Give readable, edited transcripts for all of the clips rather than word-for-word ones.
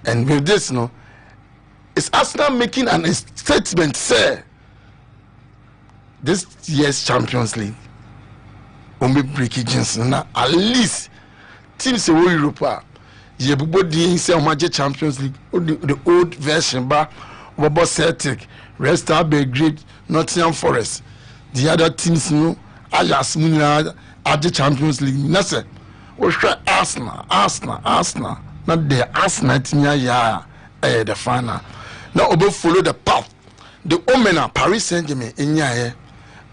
And with this, no, it's Arsenal making a statement, say, this year's Champions League will be breaking Johnson. At least teams in Europe, you be say Champions League, the old version, but Celtic, Red Star Belgrade, Nottingham Forest, the other teams, Ajax, at the Champions League. That's it. We try Arsenal. Not the Arsenal team, the final. Now we follow the path. The Omena Paris Saint-Germain in here.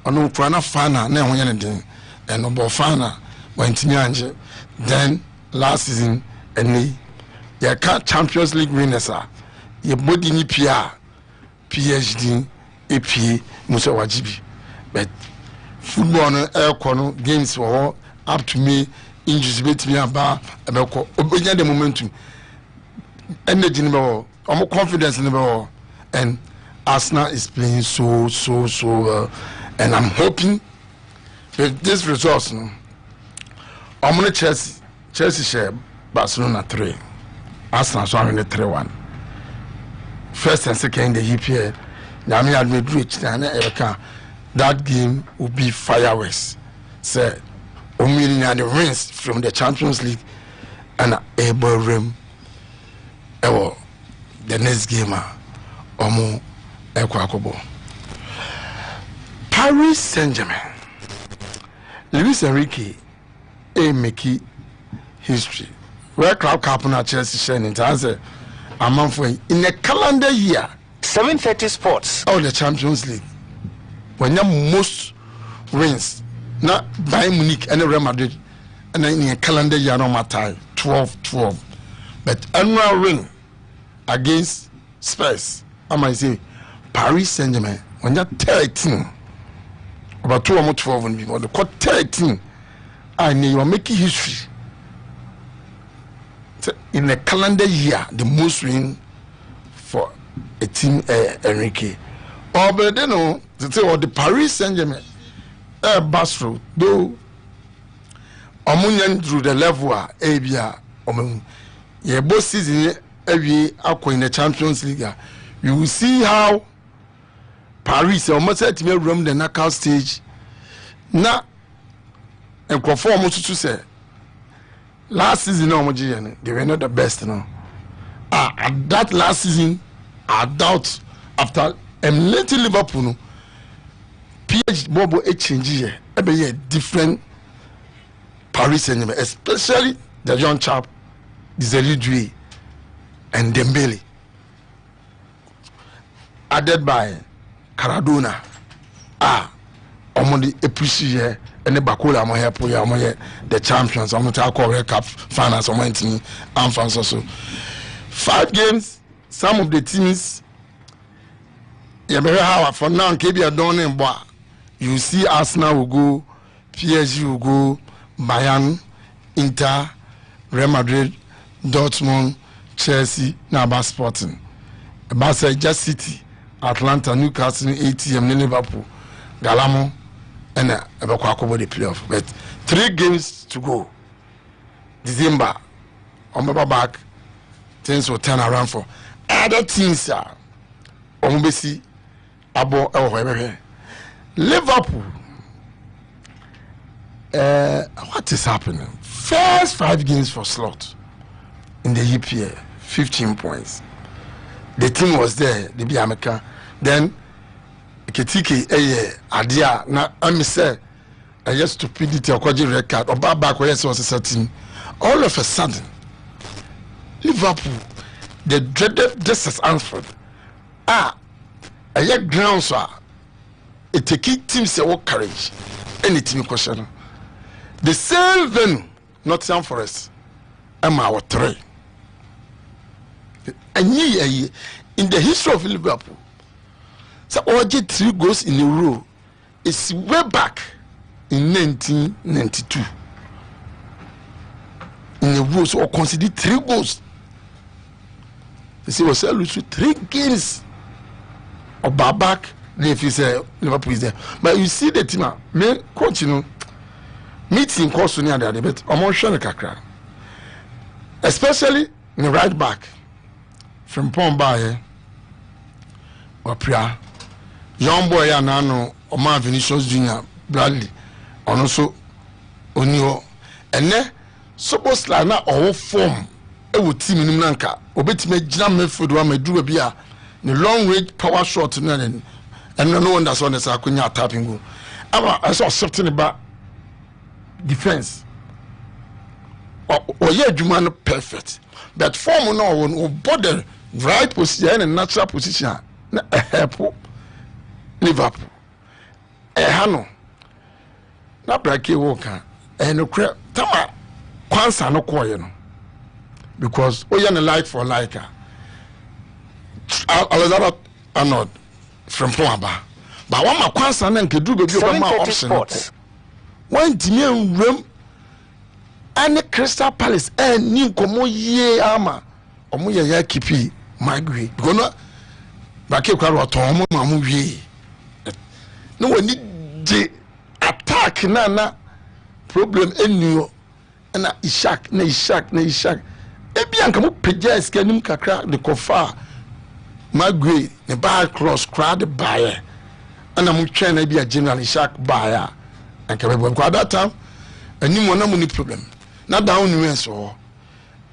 Ono Frana Fana, na ho yene and Obo Fana went to then last season and you can't Champions League winners are your body ni PR, PhD, AP, Musa Wajibi. But football no air corner games for up to me, injuries bet me about the momentum. Energy in the confidence in the and Arsenal is playing so well. And I'm hoping with this results, I'm going to Chelsea share Barcelona 3. Arsenal so I'm 3-1. First and second in the EPL. Now me admit reach that game will be fireworks. Say, only the wins from the Champions League and able rim. The next game, Omo Ekwakobo. Paris Saint-Germain. Luis Enrique make history. Where club captain at Chelsea shining to answer a month in a calendar year. 7:30 Sports. Oh, the Champions League. When you most wins, not Bayern Munich and Real Madrid, and then in a calendar year no matter 12. But annual ring against Spurs. I might say Paris Saint-Germain when you're 13. About 2 or 12 when people the 13 and you are making history. So in a calendar year, the most win for a team Enrique. Or but they know the Paris Saint-Germain Basro, though Omunion through the level Abia both season every aqua in the Champions League. You will see how Paris almost said to me room the knockout stage. Now, and conform to say last season, they were not the best. At that last season, I doubt after emulating Liverpool, PhD Bobo a change here, a different Paris Saint-Germain, especially the young chap, Zeridui and Dembele, added by Caradona. Omondi appreciate and the Bakola mo help the champions. I'm to call World Cup finals on my team and fans also. 5 games, some of the teams for now KB done in boy. You see Arsenal will go, PSG will go, Bayern, Inter, Real Madrid, Dortmund, Chelsea, Naba Sporting. Barca just City, Atlanta, Newcastle, ATM, Liverpool, Galamo, and Ebekwakobo the playoff. But 3 games to go. December, on my back, things will turn around for other teams. Ombesi, Abo, Liverpool. What is happening? First 5 games for slot in the EPL, 15 points. The team was there, the Biameka. Then Ketiki Adia na say I just stupidity or red card or back where was a certain. All of a sudden, Liverpool, the dreaded Justice Anfield. A ground so it take team say what courage. Any team question. The same venue, Nottingham Forest, our 3. And in the history of Liverpool, so OJ 3 goals in a row is way back in 1992. In a row, so consider 3 goals. You see, we lose 3 games of back. If you say Liverpool is there, but you see the team, may continue meeting course near the debate. I'm on Kakra, especially in the right back. from Pombaye or Pria. Young boy, Nano, or Vinicius Jr. Bradley, and also Onio. And then, suppose like now, all form, it would team in Nanka, or bet me jam food one may do a beer, the long range power shot, and no one that's on the Sakunya tapping. I saw something about defense. Or yeah, Juman perfect. But form no one will bother right position and natural position. Liverpool. Hano. Na brake woka. No crap. Tama kwansa no kwa no. Because we are like for like. Alexander Arnold from Plamba. But one ma kwansa na nke du be bi ma option. When Timian room and Crystal Palace and new komo ye ama omo ya kipi magwe because no brake kwa ro ton mo ma mu wie. No when the attack na problem enu na ishak ebi anka mo pagya skanim kakra de kofa magwe ne ball cross crowd buyer ana mo twa na bi a general ishak buyer anka be bo kwa that time ani mo na mo ni problem na down nu so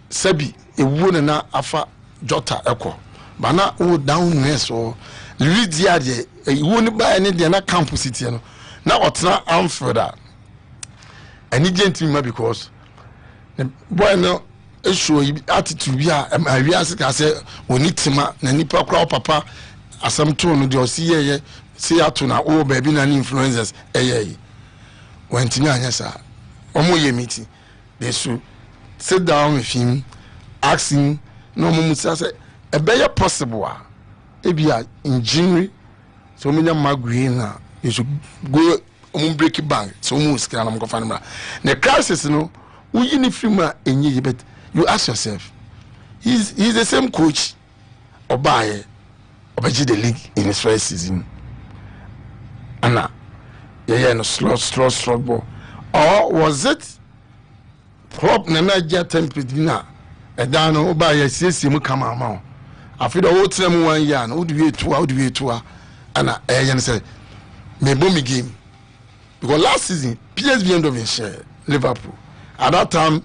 sabi ewu na afa jota eko ba na o down nu so Lydia de ewu ni ba ni de na campus city no na otena Anfield ani gentleman because boy no show attitude bi a awiase ka say oni tima na nipa kra papa asam to no de osi ye say ato na o baby na influencers when tina anya sa omo ye meeting they should sit down with him asking no mo say e be possible e bia engineering so many magwe na you should go break bank so mo skira na mo ko fa na the crisis no we uniform enye but you ask yourself he's the same coach obaye obaji the league in his first season ana no slot ball or was it club na naija template na edan no obaye siesie mu kama ama afi the whole time 1 year no do we to ana no say me bomi game because last season PSV end of share Liverpool at that time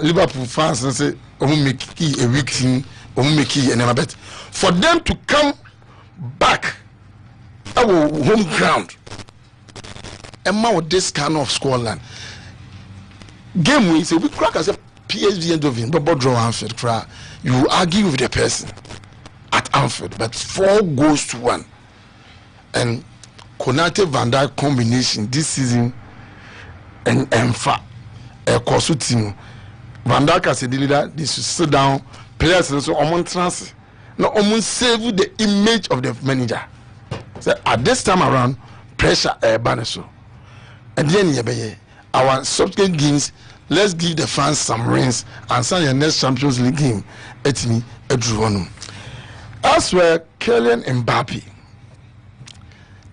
Liverpool fans say make a weak team make and bet for them to come back our home ground and with this kind of scoreline game we say we crack as a PSV end of but draw Anfield cry you argue with the person at Anfield but 4-1 and Konate Van Dijk combination this season and Enfa a Kosu team Van Dijk as a leader they should sit down players so on trans now almost save the image of the manager so at this time around pressure baniso and then our subsequent games let's give the fans some rings and sign your next Champions League game at me a draw as well Kylian Mbappe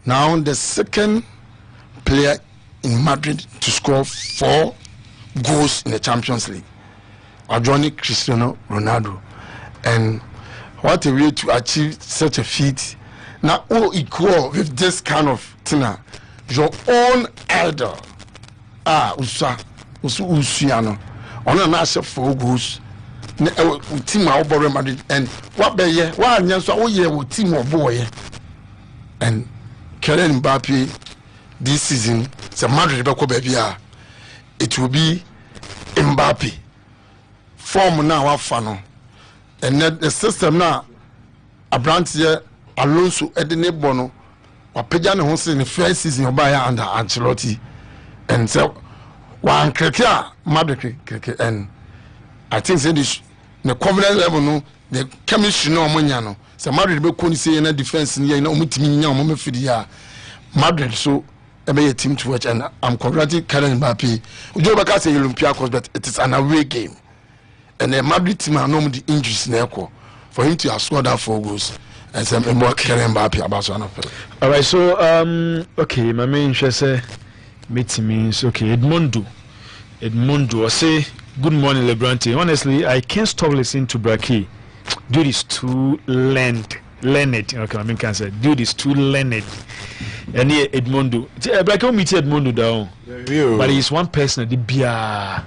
now the second player in Madrid to score 4 goals in the Champions League adjoining Cristiano Ronaldo and what a way to achieve such a feat now all equal with this kind of thing your own idol Usiano on a massive 4 goals team our Madrid and what be ye one year so with team of boy and Kylian Mbappe this season the Madrid baby it will be Mbappe form now afano and the system now a branch here Alonso Edine Bono or Pejane Hose in the first season of Bayer under Ancelotti and so one criteria Madrid and I think this the confidence level no the chemistry no manyano so Madrid be koni say na defense ni na omutimi nya omo mafidi ya Madrid so be a team to watch and I'm congratulating Kylian Mbappe Ujo Baka say Olympiacos but it is an away game and the Madrid team are normally the injuries na ekwo for him to have scored that 4 goals and some more Kylian Mbappe about one of it. All right, so okay, my main interest means okay, Edmundo I say good morning Lebalente. Honestly, I can't stop listening to Braki. dude is too learned. Okay, I mean, can say dude is too learned. And here Edmondo, like I meet Edmondo down, but he's one person. The beer,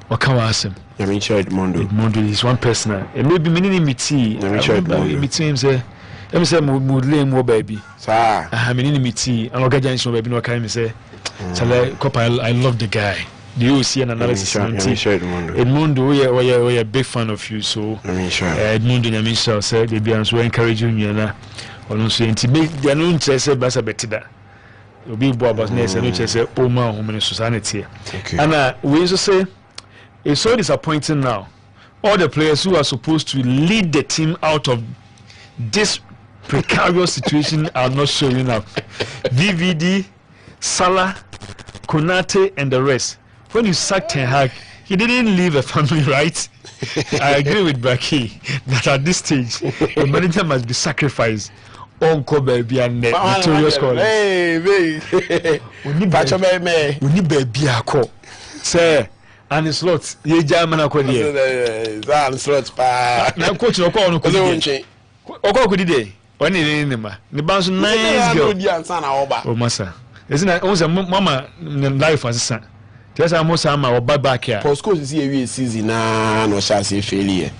what can I say? I mean, sure Edmondo is one person. And maybe many meeting. I mean, sure meeting say. Let me say, Moodley more baby. Sir, I mean, meeting. I'm not getting so baby. No, can say, I love the guy. Do you see an analysis? Edmundo, we are a big fan of you. So, Edmundo, I mean, shall say, they be so encouraging you. Or so intimate, they are no chess, but a better. You'll be Bob, and no chess, oh, my home in society. And we also say, it's so disappointing now. All the players who are supposed to lead the team out of this precarious situation are not showing up. DVD, Salah, Konate, and the rest. When you sacked Ten Hag, he didn't leave a family, right? I agree with Braki that at this stage, the manager must be sacrificed. Uncle baby and notorious callers. We need baby a call. Sir, and it's lots. Ye German a call here. Slots pa. Now coach no call no could day. When it in them, the bounce nice girl. Oh, massa. Isn't that also mama life as a son? Just almost am our back here. Postcode is here season no shall say failure.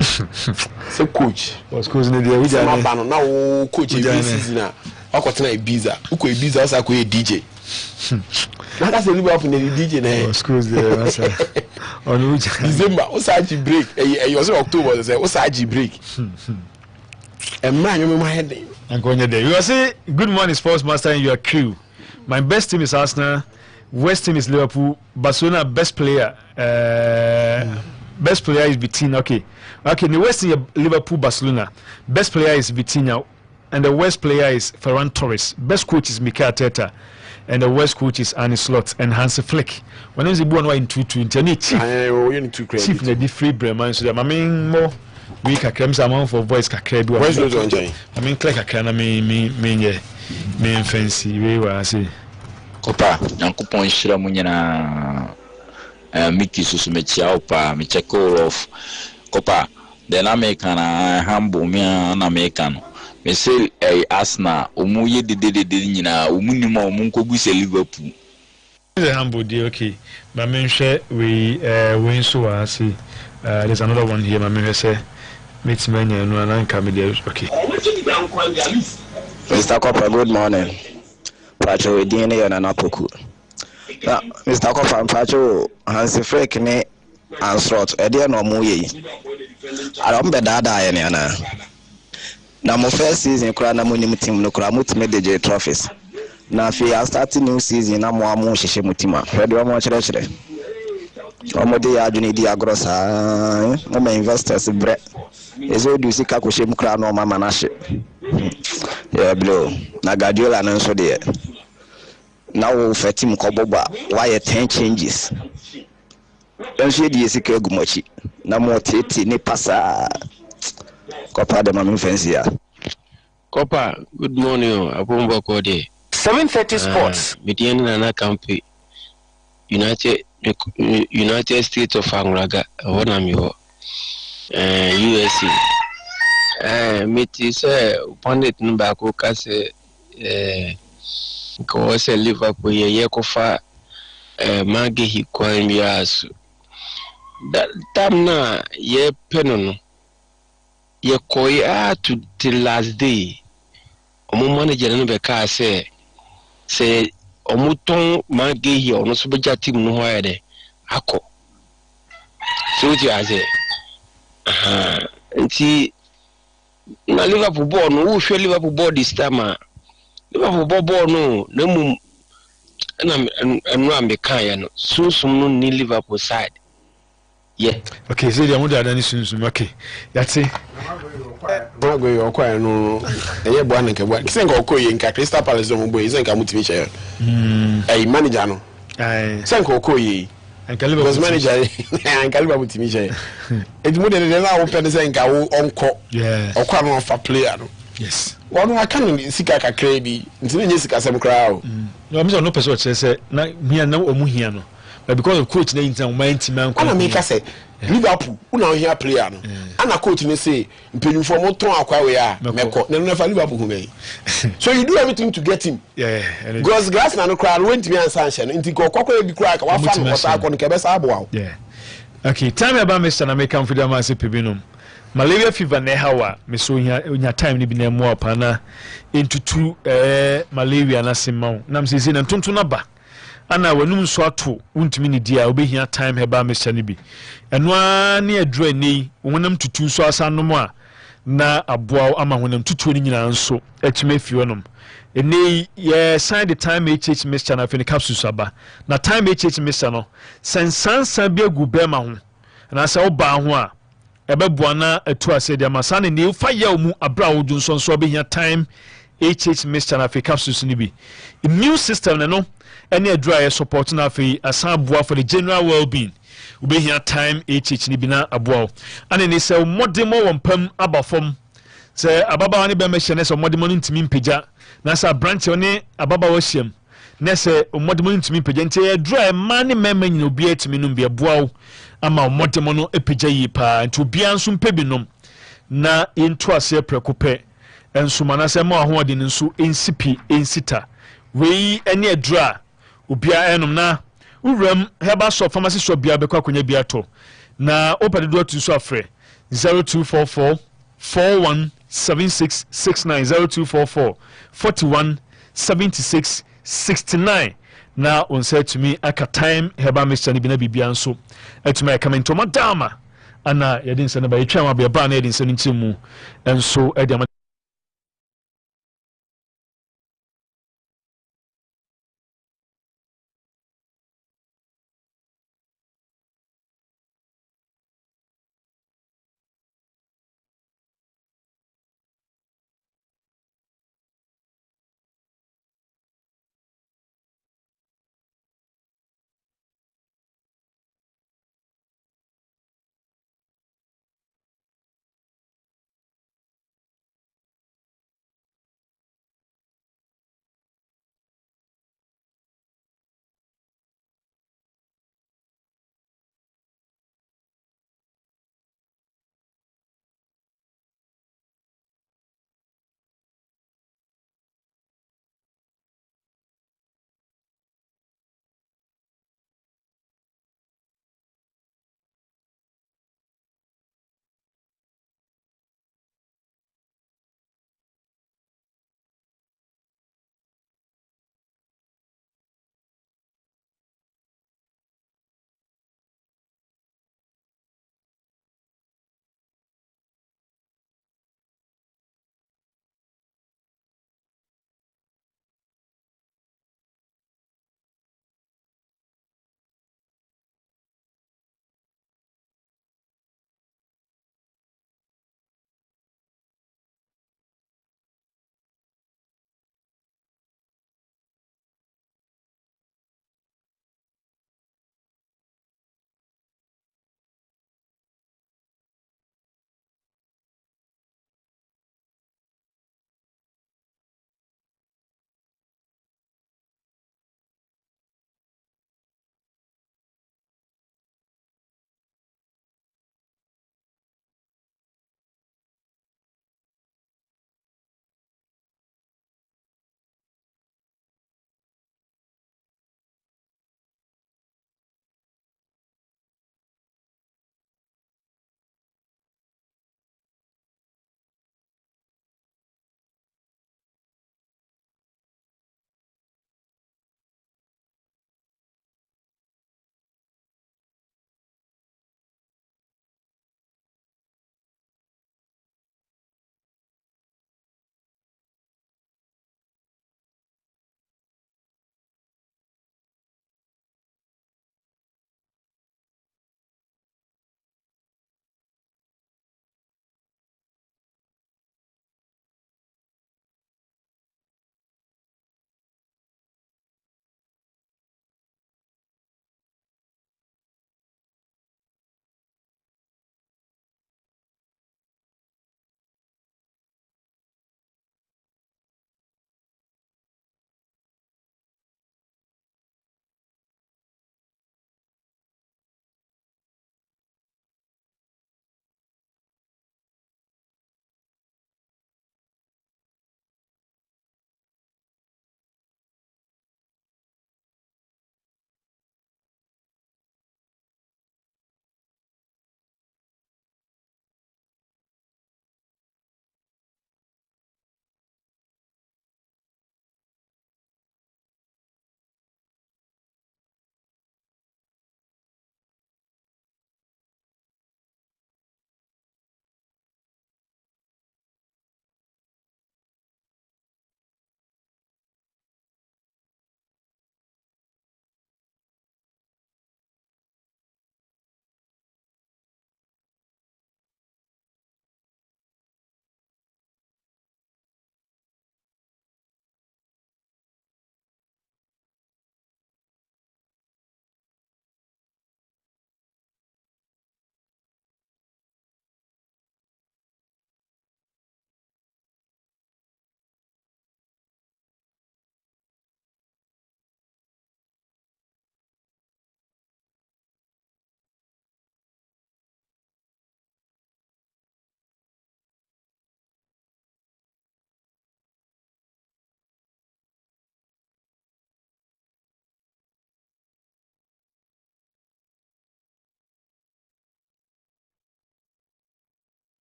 So coach. Postcode in the we are now coach season na. Akotena Ibiza. Uko Ibiza asa ko DJ. That's the Liverpool the DJ na. Postcode there massa. On December Osaji break. You also October say Osaji break. You are say good morning sports master and your crew. My best team is Arsenal, West team is Liverpool, Barcelona best player best player is Vitinha. Okay, the West team Liverpool, Barcelona best player is Vitinha, and the West player is Ferran Torres. Best coach is Mikel Arteta, and the West coach is Arne Slot and Hansi Flick. When is the born in 2-2 chief na di free Bremen so I mean more we kakram amount for voice kakra bi voice note on I mean click kakra na me fancy we were say Kopa Yankopon hira mu nyina Mickey susumechia opa me check all of Kopa then American humble me na American me say Arsenal omu ye de nyina omu ni ma omu nkogu se Liverpool the humble dey okay but me share we win so I see there's another one here my say meet me no na nka me dey okay Mr. Kopa, good morning. Pacho we DNA on an apoku. Now, Mr. Kopa, Pacho Hansi Flick ne Anslot. Edia no muye. I don't be dada any ana. Na mo first season kura na mo nim team no kura mo team DJ trophies. Na fi I start new season na mo amu hihye mo team a. Ready mo chere. Omo dey adwene di agrosa. Mo investors bre. Ezo du sika ko hye mo kura no mama na hye. Yeah, bro. Na Guardiola no so there. Now we for team Koboba. Why 10 changes? Don't see the sika gumochi. Na mo tete ni pasa. Kopa de mami fancy ya. Kopa, good morning. Apomba ko de. 7:30 Sports. Midian na kampe. United States of Angraga. Wona mi ho. USA. Meti say pundit number ko kase ko se Liverpool ye ko fa mage hi kwan biasu that time na ye penono ye koya to the last day omo manager no be ka say omo ton mage hi ono so beja team no ho ede akọ so ti aze nti na Liverpool ball no who show Liverpool ball this time Liverpool ball no na mum na am be kan ya no sunsum no ni Liverpool side yeah okay so the amount that sunsum okay that's it go your kwai no eye bo anke bo kisenga okoye nka Crystal Palace do mo boy isenga mutimi che manager no senga okoye because manager and Kaliba mutimi che edimo de na wo pede senga wo onko okwa no fa player no yes one I can sika kakra bi ntine nye sika sem kra o no am no person che say na hia na omu hia no but because of coach na intan o man team an na make say Liverpool una here player no ana coach ne say mpenyufo mo ton akwa we a meko na no fa Liverpool hu gai so you do everything to get him because grass na no crowd went me answer nhye no nti ko kokko bi kura ka wa fa no wota akọ no ke be sa abo okay time about Mr. na make am for dem as pebinum malaria fever na hawa me so nya time ni bi na mo apana into malaria na simma na msisi na tonto na ba ana wanum so ato untimi ni dia obehia time heba Mr. ni bi eno ani adura ni wonam tutu so asanom a na aboa ama wonam tutu ni nyina nso atime fionom ene ye sign the time HH Mr. na fini capsule saba na time HH Mr. no sensansa bi agu be ma ho na se oba ho a ebeboa na atu ase dia masane ne fa ya mu abra wodun so nso obehia time HH Mr. na fini capsules ni bi immune system no any adra support na fi asaboa for the general well-being ubehia time HH ni bina aboa ane ni se modemo wompam abafom se ababa ne be mehye ne se modemo ntimi mpagya na sa branch one ababa wahyiam ne se modemo ntimi mpagya nti adra ma ne mema nyina obi atimi no bi aboa ama modemo no epagya yi pa nti obi anso mpebinom na into ase prekope enso manase ma ho ade nso ensipi ensita wei ene adra obia enom na uram heba shop pharmacy shop bia be kwakonya bia to na opade do to so afre 0244 417669 0244 417669 na on say to me aka time heba Mr. ni bina bibia nso etuma come into madama ana yedin se na ba yetwa ma ba na yedin se ntimu enso edi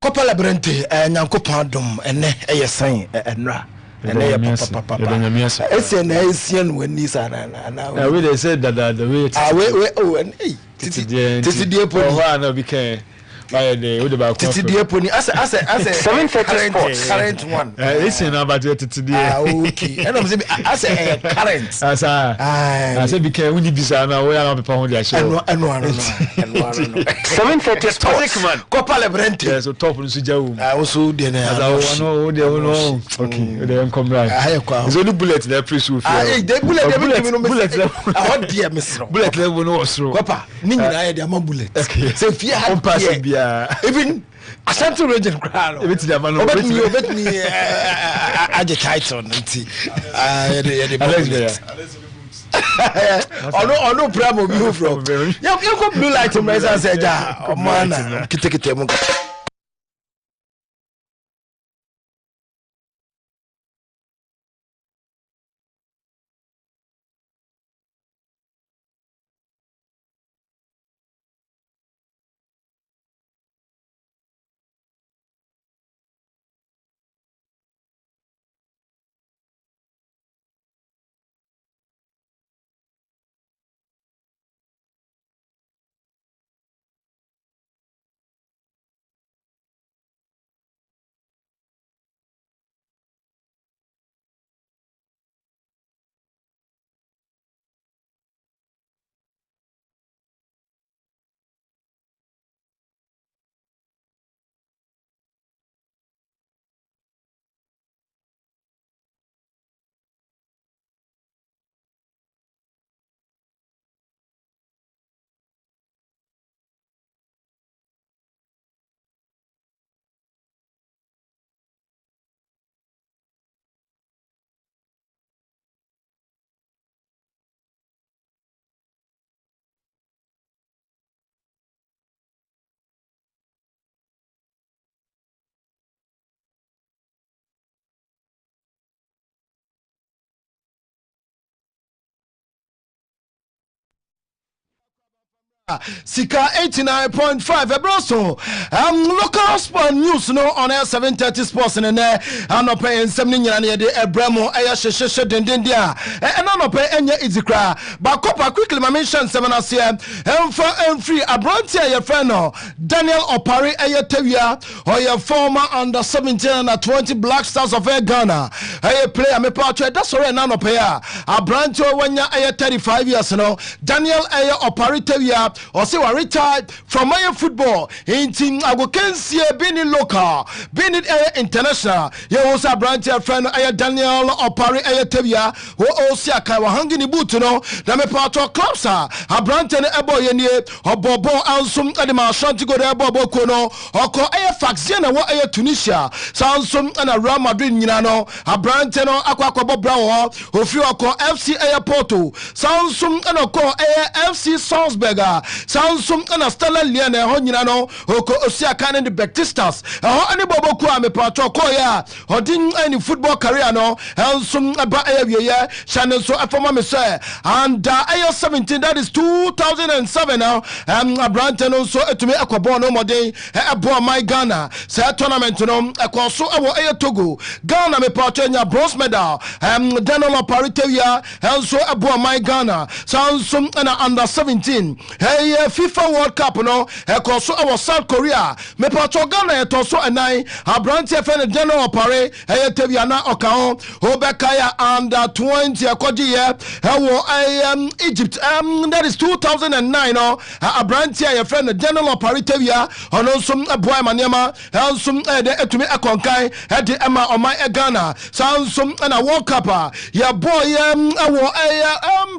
Copa Lebalente Nyankopon dom ene eyesan enra ene papa ese na esien wani sana na we dey say that the way we oh and titi die poni na be can by the with about titi die poni as 7:30 current one listen about titi die okay and I'm say as current as be can we bisa na we are people who dey show no 7:30 sports Copa Lebalente yes so top nso jawu also dey na no okay they come right it's only bullet there press with the bullet I want dear miss bullet level no was Copa ni nyina ya dey am bullet say fear on pass bia even Ashanti region crowd ebeti dey am no obet me aje title nti ono pramo bi from you go blue light to me say ja omana kitekite mu Sika 89.5 Ebroso local sport news no on 7:30 sports and no pay and some nyina na de ebramo aya hyehyehye dendendia no pay enya izikra ba kopa quickly ma mention 7 asia emfa free abrontia ye friend no Daniel Opari aya tawia or your former under 17 and 20 Black Stars of Ghana aya player me pa twa that's all no pay abrontia wanya aya 35 years no Daniel aya Opari tawia or say we retired from my football in team agokensie being local being international you also branch friend Daniel Opari Tevia who also aka wa hanging boot no na me part of clubs a branch na ebo ye nie obobo ansum adema shanti go there bobo ko no oko faxia na wo Tunisia sansum na Real Madrid nyina no branch no akwa bra wo ofri oko FC Porto sansum na ko FC Salzburg Sansum and Stella Liana Honina no Oko Osiakan and the Baptistas any bobo kwa me pato koya hodin any football career no Hansum aba ya Shannon so afoma me say and 17 that is 2007 now Branton also to me akwabo no modern abo my Ghana say tournament no akwaso awo Togo Ghana me pato nya bronze medal Daniel Opari also abo my Ghana Sansum and under 17 hey FIFA World Cup no ekoso our South Korea me pato Ghana etoso enai abranti FN Daniel Opari Teviana Okao Obekaya under 20 akodi ye Egypt that is 2009 no abranti FN Daniel Opari Tevia ononsum boy manema ansum de etumi akonkai de ema omai Ghana sansum na World Cup ya boy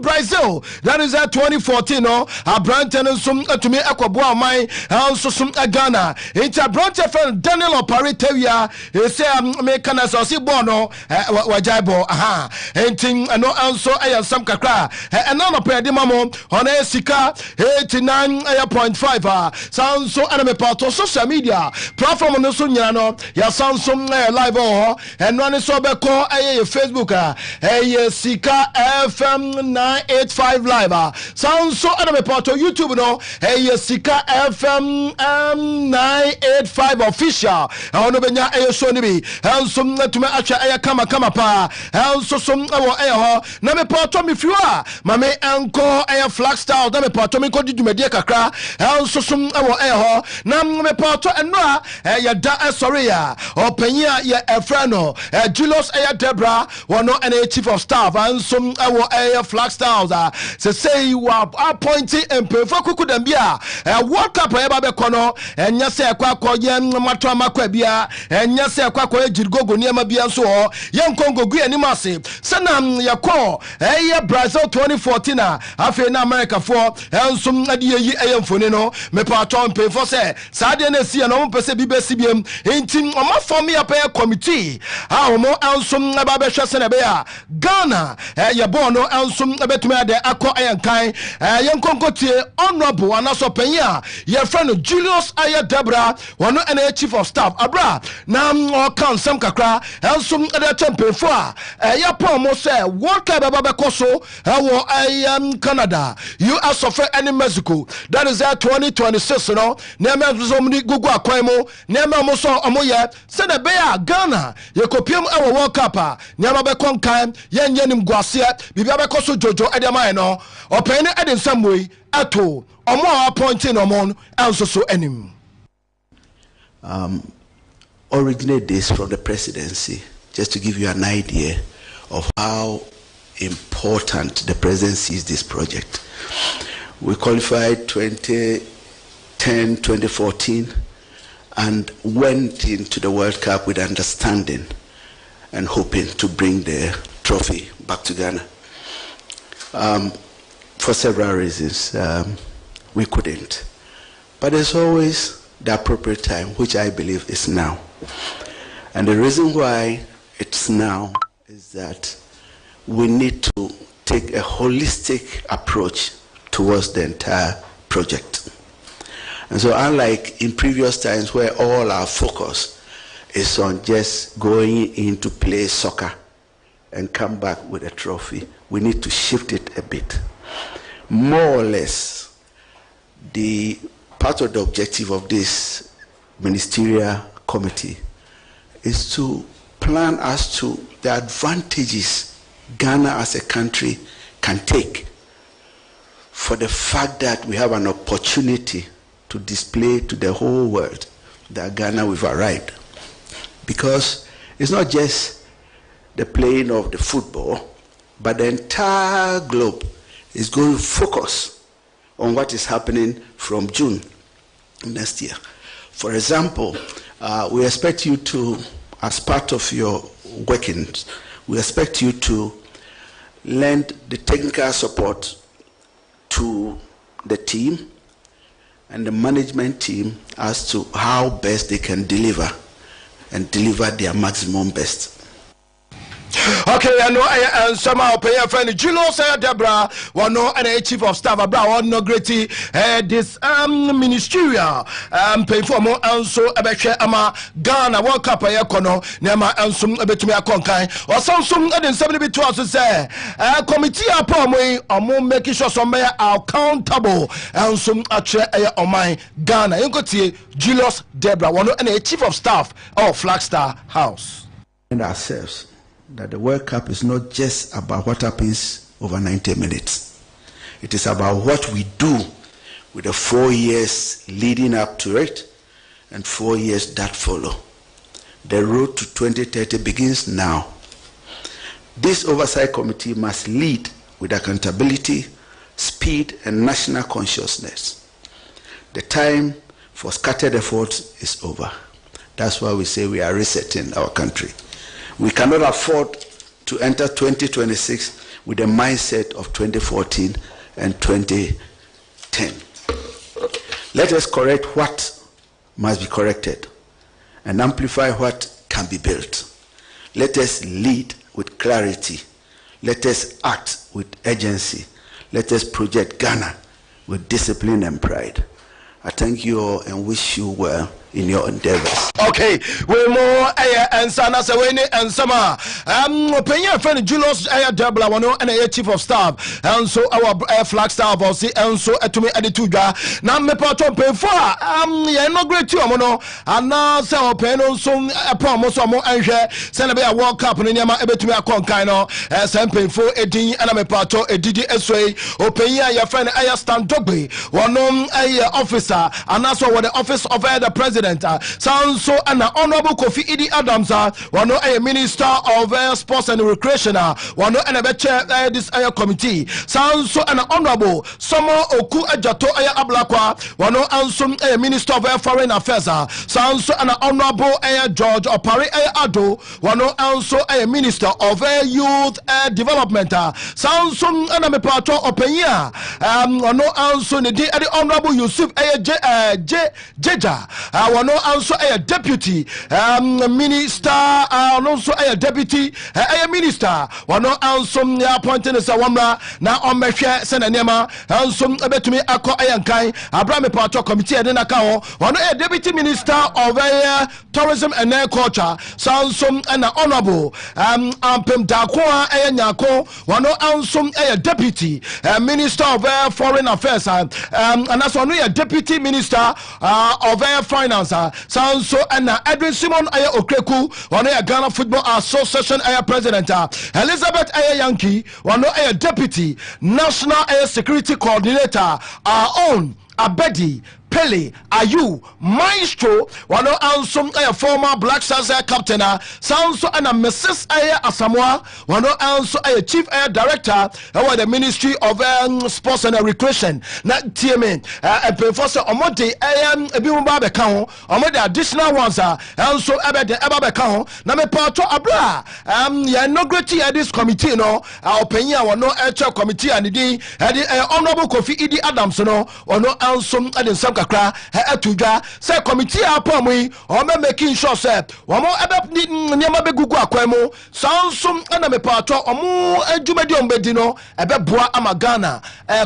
Brazil that is 2014 no abranti sum to me akwaboa mai also sum Ghana it's a branch friend Daniel Opari Tevia say me kana so si bono wajaibo aha entin no also some kakra no pay de mamo on sika 89.5 sound so anime part of social media platform no so nyina no ya Samsung live and no so be call Facebook sika FM 985 live sound so anime part of YouTube YouTube no hey Sika FM 985 official ono benya show ni bi enso tuma atwa kama pa enso so ewo ho na me poto me fiwa ma me enko Flagstyle na me poto me ko didumade kakra enso so ewo ho na me poto eno ya da sorry ya opanya ya efrano Julius Debra wono ene chief of staff enso ewo Flagstyle say you are appointing empefo kuku bia World Cup eba be kono enya se kwakoye matwa makwa bia enya se kwakoye jirgogo niema bia nso ho yenkongogu animase sana yakọ Brazil 2014 afi na America for enso ade yi eyemfoni no mepa atọ mpefo se saade na si no mpese bibesi biem enti oma form ya pa committee a omo enso eba be hwese na be ya Ghana ye bon no enso ebetumi ade akọ ayankan yenkonkotie honorable anaso panya your friend Julius Debra wono ene chief of staff abra na o kan sam kakra enso ede tempefo a ya pon mo say World Cup baba be koso wo Canada US of any Mexico that is 2026 no na me zo mni gugu akwan mo na me mo so omo ye se na be ya Ghana ye kopiem World Cup a na ma be konkan ye nyanim guase bibia be koso jojo ede man no open ede samwe ato omo appointing omon also so enim originate this from the presidency just to give you an idea of how important the presidency is this project. We qualified 2010, 2014 and went into the World Cup with understanding and hoping to bring the trophy back to Ghana. For several reasons, we couldn't. But there's always the appropriate time, which I believe is now. And the reason why it's now is that we need to take a holistic approach towards the entire project. And so unlike in previous times where all our focus is on just going in to play soccer and come back with a trophy, we need to shift it a bit. More or less, the part of the objective of this ministerial committee is to plan as to the advantages Ghana as a country can take for the fact that we have an opportunity to display to the whole world that Ghana we've arrived. Because it's not just the playing of the football, but the entire globe is going to focus on what is happening from June next year. For example, we expect you to, as part of your workings, we expect you to lend the technical support to the team and the management team as to how best they can deliver and deliver their maximum best. Okay, I know I somehow pay a friend Julius Debra, one no and chief of staff about no great this ministerial pay for more also about ama Ghana World Cup a kono nema ansum betumi akonkan or some and 72 hours say committee upon me or making sure some are accountable and some actually on my Ghana you go to Julius Debra, one and chief of staff of Flagstyle House. And ourselves that the World Cup is not just about what happens over 90 minutes. It is about what we do with the 4 years leading up to it and 4 years that follow. The road to 2030 begins now. This oversight committee must lead with accountability, speed, and national consciousness. The time for scattered efforts is over. That's why we say we are resetting our country. We cannot afford to enter 2026 with a mindset of 2014 and 2010. Let us correct what must be corrected and amplify what can be built. Let us lead with clarity. Let us act with urgency. Let us project Ghana with discipline and pride. I thank you all and wish you well. in your endeavors. Okay, we more and sana se we ni and sama opinion friend Julius Debla wano and a chief of staff and so our flag staff or see and so etumi edituga na me pato pe for ye no great you mono and now say open on so upon so mo enhwe say na be a World Cup no niam ebetumi akonkan no sem pe for edin and me pato edidi esoi opinion your friend aya stand dogbe wano officer and also the office of the president so and Honorable Kofi Idi Adams one a minister of sports and recreation one and a chair this committee sounds so an honorable Somo Oku Ejato Ablakwa one and a minister of foreign affairs sounds so an honorable George Opari Ado one also a minister of youth development sounds so and a pato openya one also the honorable Yusuf Jeja one also a deputy minister also a deputy minister one also appointed as a wamra na on mehwe senanema also ebetumi akọ ayankan abrame pato committee and naka one a deputy minister of tourism and culture so and honorable ampem dakoa nyako one also a deputy minister of foreign affairs and as one a deputy minister of finance so and Edwin Simon Aya Okreku one a Ghana Football Association Aya president Elizabeth Aya Yankee one a deputy national Aya security coordinator our own Abedi Pele Ayu Maestro one also a former Black Stars captain sounds and a Mrs. Asamoah one also a chief director of the Ministry of Sports and Recreation na TMN a professor omode ebimba beka ho the additional ones also abede beka ho na me pato abra ya inaugurate this committee no openya one chair committee and the honorable Kofi Idi Adams no one also and kakra atudwa say committee apom o me making sure say wo mo ebe niam be gugu akwemu sansum na me pato omo adwumadi ombedi no ebe boa amagana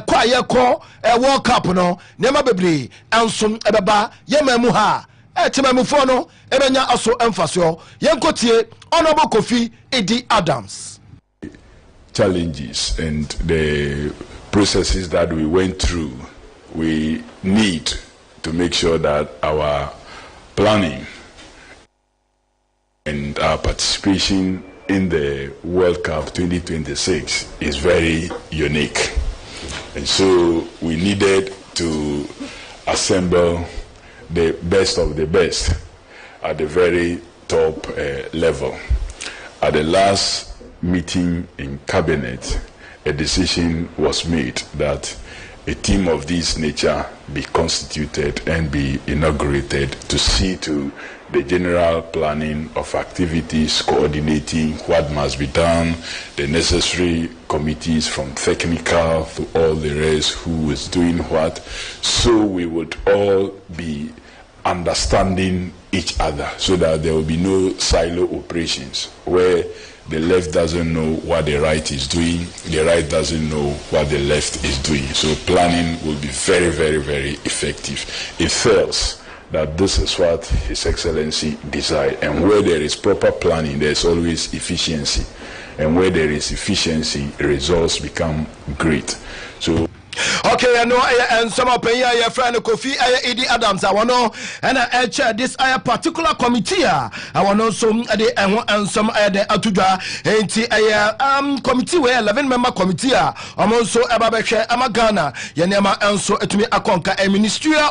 kwa yekọ World Cup no niam bebre ansom ebeba yemamu ha etimamufo no ebenya aso emfaso yenkotie Honorable Kofi Idi Adams. Challenges and the processes that we went through, we need to make sure that our planning and our participation in the World Cup 2026 is very unique. And so we needed to assemble the best of the best at the very top level. At the last meeting in cabinet, a decision was made that a team of this nature be constituted and be inaugurated to see to the general planning of activities, coordinating what must be done, the necessary committees from technical to all the rest who is doing what, so we would all be understanding each other so that there will be no silo operations where the left doesn't know what the right is doing, the right doesn't know what the left is doing. So planning will be very, very, very effective. It feels that this is what His Excellency desired. And where there is proper planning, there's always efficiency. And where there is efficiency, results become great. So okay, I know and some opinion your friend Kofi Idi Adams. I want to and chair this particular committee. I want to some and some the atuja enti committee where 11 member committee. I'm also Ababeshe Amagana Yanema and so etumi akonka a ministerial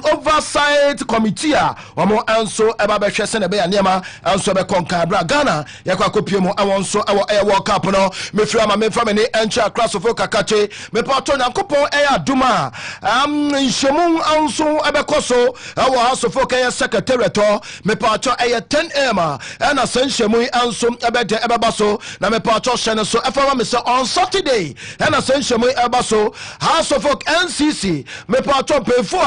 oversight committee. I'm also Ababeshe Senebe Yanema and so be konka Ghana yakwa kopiemo I want so our World Cup no me from any encha class of kache me pato nyankopon aduma nshemu anso ebekoso awo house of okay secretariat me pato 10 am and asenshemu anso ebede ebabaso na me pato shene so efa me say on Saturday and asenshemu ebaso house of NCC me pato pefo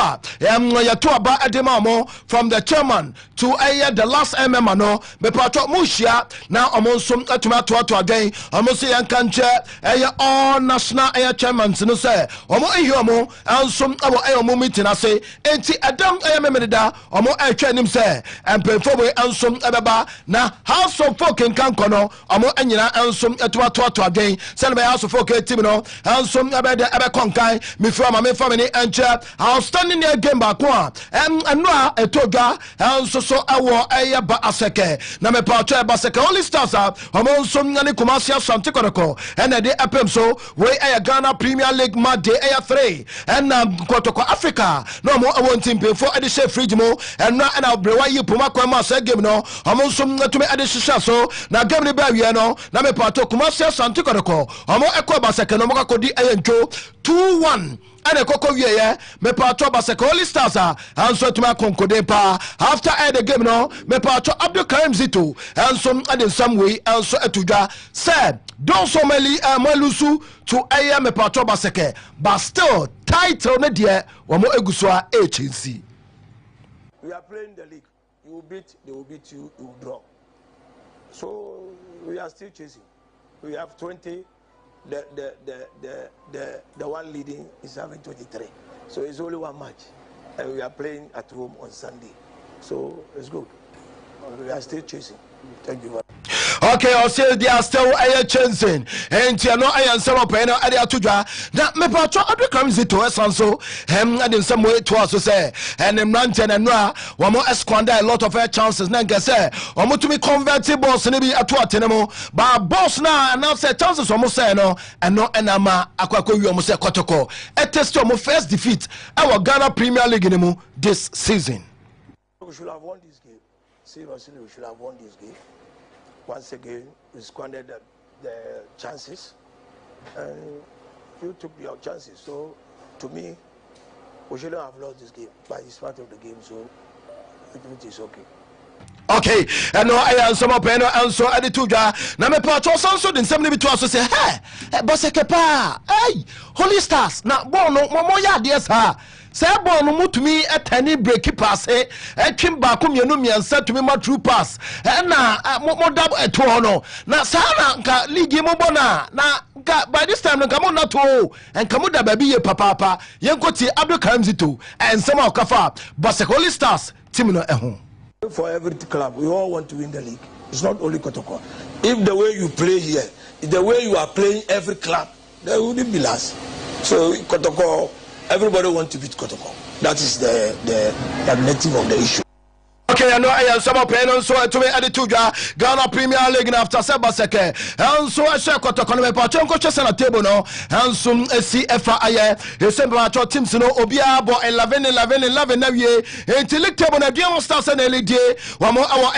ya to aba edemamo from the chairman to the last MMA no me patro mushia na omonsom atuma to again omonso yankanche all national chairman no say omo ehiomo ansom abo omo meeting ase enti adam memeda omo atwa nim say empefo we ansom ebeba na house of folk kan kono omo anyina ansom atuma to again say be house of folk team no ansom ebe konkan me from me family enche outstanding game back one enua etoga anso so awo ba aseke na me patro ba seke only stars omo nso nyane Kumasi Asante Kotoko and the apem so we Ghana Premier League match day 3 and Kotoko Africa no more one team before the chef fridge mo and now and brewa yi puma kwa ma say game no omo nso to me adisha so na game ni ba wi no na me patro Kumasi Asante Kotoko omo ekwa ba seke no mo kodi ayencho 2-1 and a coco ye me patro baseke only stars and so to my concode pa after the game no me patro Abdul Karim Zito and some and in some way and so etuja said don't so many malusu to me patro baseke but still title ne dear one more egusua agency. We are playing the league. You will beat, they will beat you, you will draw. So we are still chasing. We have 20. The one leading is having 23, so it's only one match, and we are playing at home on Sunday, so it's good. We are still chasing. Thank you very much. Okay, I'll say they are still chasing, and you know I am some of them. I to draw that me patro Abdul Karim Zito and so and in some way to also say and them Ranten and Ra one more squander a lot of chances. Now can say or to be converted boss and be at what anymore, but boss now and now say chances almost say no and no enama akwako you almost say Kotoko a test of first defeat our Ghana Premier League anymore this season. We should have won this game. Seriously, we should have won this game. Once again, we squandered the chances, and you took your chances. So, to me, we shouldn't have lost this game, but it's part of the game, so it is okay. Okay, and no, I am some of them, and so I did too. Now, my patron also didn't somebody to us say, hey, Bossekepa, hey, Holy Stars, now, Bono, Momoya, dear sir. Say Bono mutumi a tiny breaky pass, eh, Kim Bakum Yanumi and said to me my true pass, and now, more double at Tono. Now, Sana, Ligi Mobona, now, by this time, come on, not to, and come on, the baby, papa, Yankoti, Abdul Karim Zito, and some of Kafa, but Holy Stars, Timino at home. For every club, we all want to win the league. It's not only Kotoko. If the way you play here, if the way you are playing every club, there wouldn't be last. So Kotoko, everybody wants to beat Kotoko. That is the native of the issue. Okay, I know I am some opinion so to me added to Ghana Premier League after Sebaseke. And so I share Kotoko me patron coaches on the table no. And some CFA the same patron teams no Obiabo 11 now ye. Until the table na Dion Stars and LED. One more our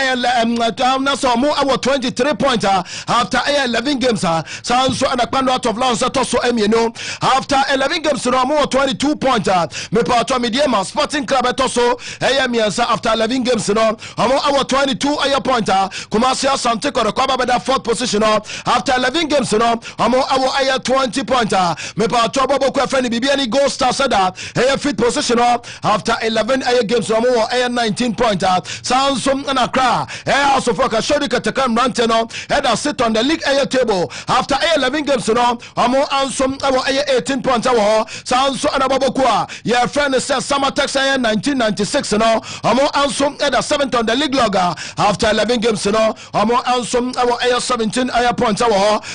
so more our 23 points after 11 games so so and a out of Lance so you know after 11 games no more 22 points me patron Mediama Sporting Club etoso after 11 games no our 22 pointer Kumasi Asante Kotoko by that 4th position after 11 games no our 20 pointer me patron Bobo Kwefeni Bibiani goal star said that 5th position after 11 games no our 19 pointer Samsung and Accra also for Shodi Katakam Ranteno head sit on the league table after 11 games no our 18 points Samsung and Ababokua your friend says Samatex 1996 no Ansum at the 7th on the league logger after 11 games no Ansum our 17 points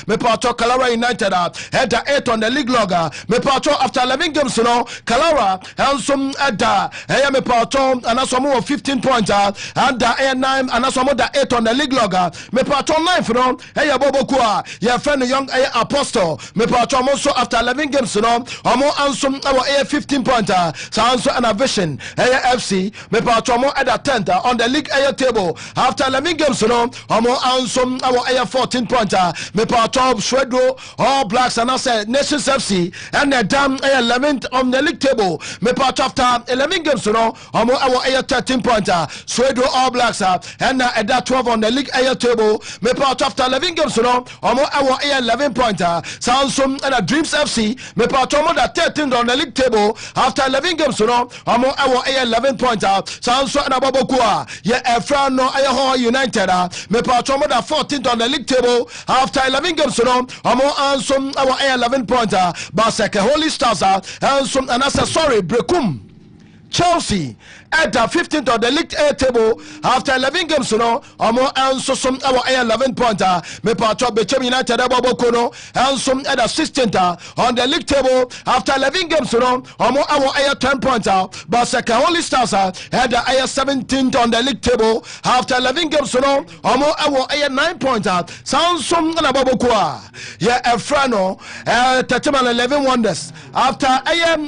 me patro Kalara United at the 8th on the league logger me patro after 11 games no Kalara Ansum at the me patro and Asamu 15 points and the 9 and Asamu the 8th on the league logger me patro 9th no Bobokua your friend young Apostle me patro also after 11 games no Ansum our 15 points Sanso and a Vision FC me patro at the 10th on the league table after 11 games no Ansum our 14 points me patro Shredo All Blacks and I Nations FC and the damn 11th on the league table me patro after 11 games no our 13 points Shredo All Blacks and that 12 on the league table me patro after 11 games no our 11 points Samsung and a Dreams FC me patro that 13th on the league table after 11 games no our 11 points Samsung and Aboboku Babokua, yeah, Efrano, Ayaho United, Mepatromo 14th on the league table after 11 games, Amo Ansom, our 11 pointer, Baseke Holy Stars, Ansom, and sorry, Brekum. Chelsea at the 15th on the League A table after 11 games, Omo and some our 11 pointer. Me patro Bechem United Abokono and some at the 16th on the League table after 11 games, Omo our 10 pointer. Basaka Holy Stars at the 17th on the League table after 11 games, Omo our 9 pointer. Samsung and Ababokua, yeah, Efrano, Tataman 11 wonders after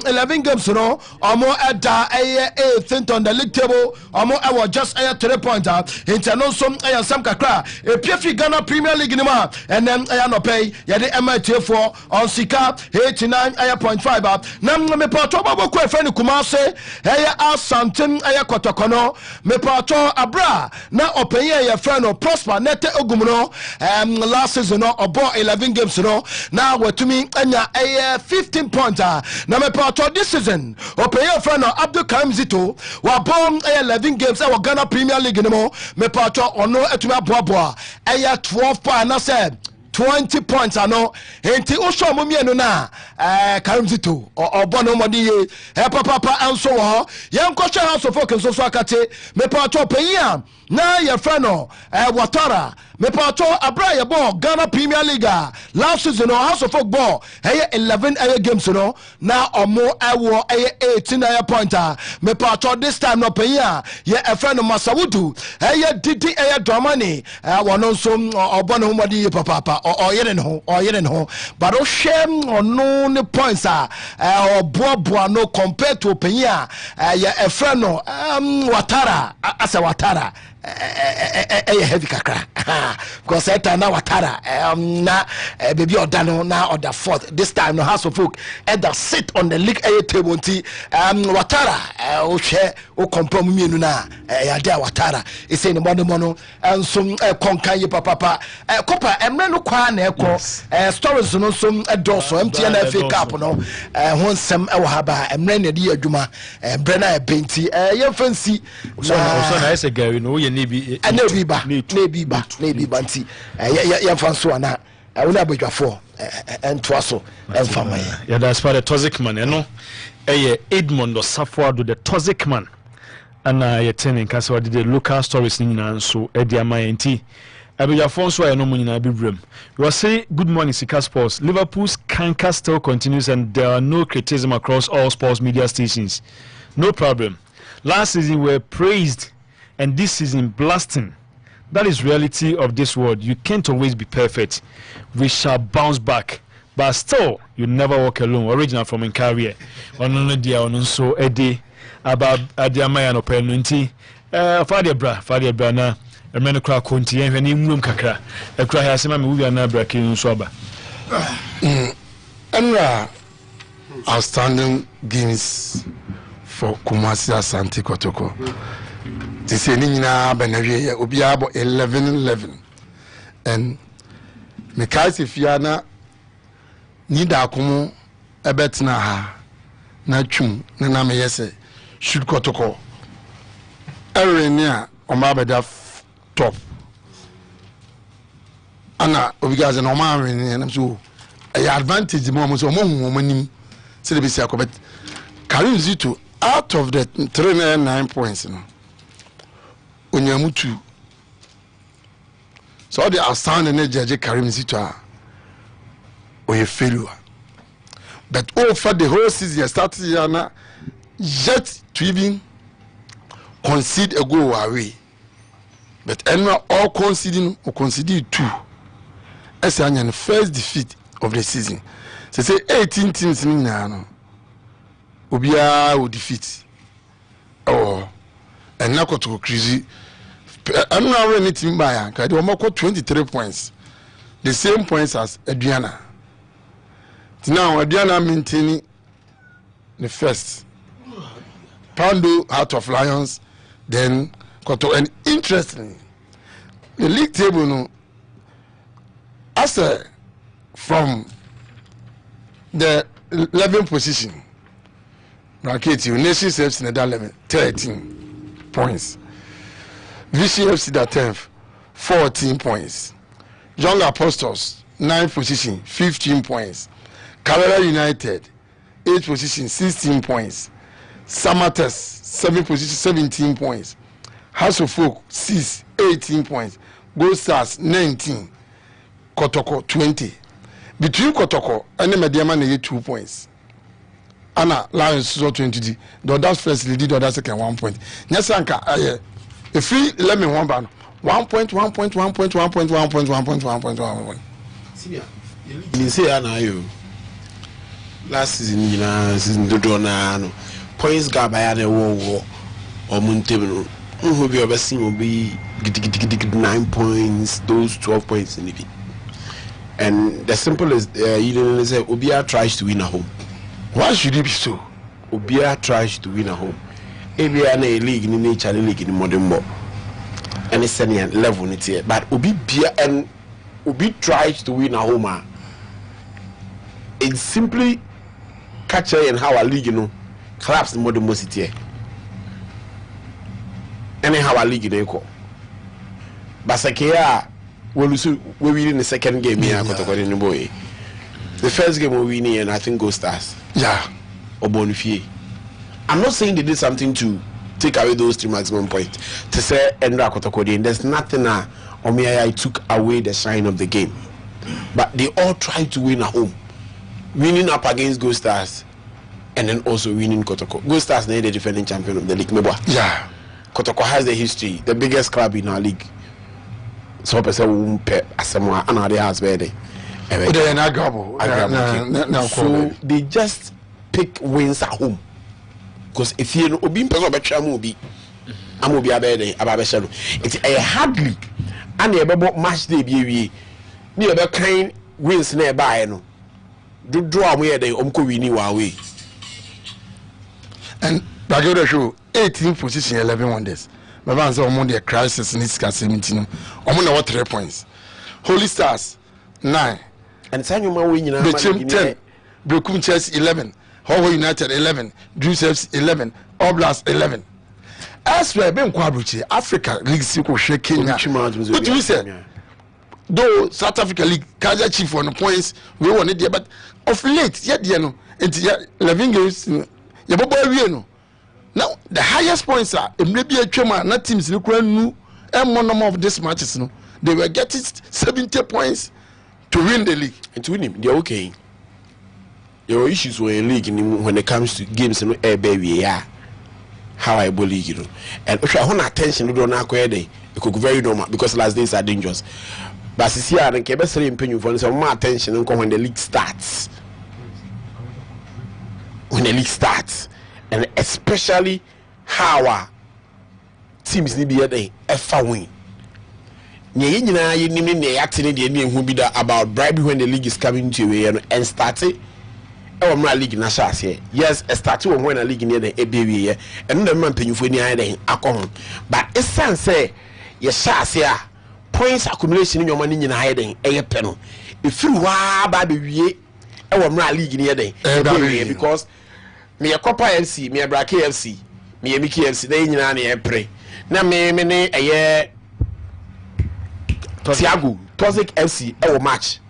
11 games, Omo at the 8th on the league table. I was just 3 pointer. International some kakra. A PFI Ghana Premier League nima. And then I no pay. Yeah, the MIT4 on Sika 89.5. Nam me pato babo kwe friend Kumase. Aya Asantin aya Kotokono. Me pato Abra. Na opeye ya friend Prosper Nete Ogumuno. Last season about 11 games no. Now we to me anya 15 pointer. Na me pato this season opeye friend Abdul Karim Zito wa born 11 games our Ghana Premier League no me patcho ono etumi aboaboa 12 points na say 20 points ano enti usho mumienu na Karim Zito obono modi ye papa anso wo yenkwohwe house of folk so akate me patcho peya na ye frano Watara me patcho abra ye ball Ghana Premier League last season house of folk ball 11 games no na omo ewo 18 pointer me patcho this time no peya ye frano Masawudu didi Dramani wono so obono modi ye papa oyere no but o shame ono ne points oboaboa no compared to peya ye frano Watara asa Watara heavy kakra because that now Watara na baby odano na on the 4th this time no house of folk at the sit on the league A table nti Watara o share o compare mienu na ya dia Watara e say no mono and some konkan ye papa kopa emre no kwa na ekọ stories no some edoso MTN FA Cup no ho nsem e wo haba emre na di adwuma bre na e benti ye fancy so na ese Gary no ye nebi nti ya fanso ana wona abadwafo entwaso enfama ya that's part the toxic man no Edmond Osafo the toxic man ana ye tenin kase wa the local stories ni nyina so ediama enti abadwafo so no nyina bibrem we say good morning Sika Sports. Liverpool's canker still continues and there are no criticism across all sports media stations. No problem. Last season we were praised and this season blasting. That is reality of this world. You can't always be perfect. We shall bounce back. But still, you never walk alone. Original from Nkarie. Onono dia ononso ede about adiamaya no penunti. Fadia bra na emene kra konti en hwani mrum kakra. Ekra ha sema me wuya na bra kin so aba. Enra outstanding games for Kumasi Asante Kotoko. This is Nina Benavi, Obiabo 11 and Mikaisi Fiana Nida Kumu Ebetna ha Nachum Nana Yese should Kotoko Erenia Omabeda top Anna Obigas and Omar and I'm so a advantage the moment so woman Silibisia Kobet Karim Zito out of the 39 points, you know. Onyamutu. So the outstanding judge Karim Zito or a failure. But over the whole season, started yet to even concede a goal away. But anyway, all conceding or conceded 2. As the first defeat of the season. So say 18 teams in Nano. Obia will defeat. Oh, and now got to crazy. I'm not running team by. I do 23 points, the same points as Adriana. Now Adriana maintaining the first. Pando out of Lions, then Koto, and interestingly, the league table no. As from the 11th position. Raketi, Nation saves in that level 13 points. VCFC the 10th 14 points. Young Apostles 9th position 15 points. Carrera United 8th position 16 points. Samates 7th position 17 points. House of Folk 6 18 points. Gold Stars 19. Kotoko 20. Between Kotoko and the Mediaman 2 points. Anna Lions 20. The others first lead, the other second 1 point. Nyasanka if we let me 1 ban 1 point. You say Anna last season do no points gap by the war or Montebello. Who be overseen will be 9 points, those 12 points in the and the simple as you didn't say Obia tries to win a home. Why should it be so? Obia tries to win a home. ABA league in nature league in the modern ball. And it's any level it's here. But Obia and Obi tries to win a home. It's simply catcher and how a league collapse the modern city. Anyhow a league in equal. Basakea we win in the second game here in the boy. The first game we win and I think Go Stars. Yeah. Or Bonifier. I'm not saying they did something to take away those 3 maximum points. To say Endra Kotokodi, there's nothing I took away the shine of the game. But they all tried to win at home. Winning up against Go Stars and then also winning Kotoko. Go Stars are the defending champion of the league. Yeah. Kotoko has the history, the biggest club in our league. So person Asamoah another has better. So they just pick wins at home. Because if you know Obi person be Amobi abede ababeshalo. It's a hardly and the match day be near the kind wins nearby no. Do draw away the umko wini away. And Bagoda show 18 position 11 wonders. My man said on the crisis in 17. On 3 points. Holy Stars 9. And Sanyo winning 10. Brokum Chelsea 11. Howe United 11. Druseps 11. Oblast 11. Elsewhere, Ben Quabruchi, Africa League Siko Shake Kenya. What do you say? Though South Africa League, Kaja Chief on the points, we won it there, but of late, yet, you know, into 11 games, you now, the highest points are maybe a chema, not teams look new, and one number of these matches, no, they were getting 70 points to win the league. And to win him, they're okay. Your issues were in league when it comes to games in air baby, yeah. How I believe you know, and if I want attention, you don't know where they could go very normal because last days are dangerous. But see, I don't care. Best in opinion for some more attention when the league starts. When the league starts, and especially how our teams need to be a win. About bribery when the league is coming to you and starting. My league na share yes start when a league near the ABA and the man pay for near the alcohol but it sounds say yes share points accumulation in your money in hiding a penal if you are baby my league near the because me a Copa FC me a Bra KFC me a Mickey FC they in pray na me a year Thiago Toxic FC our match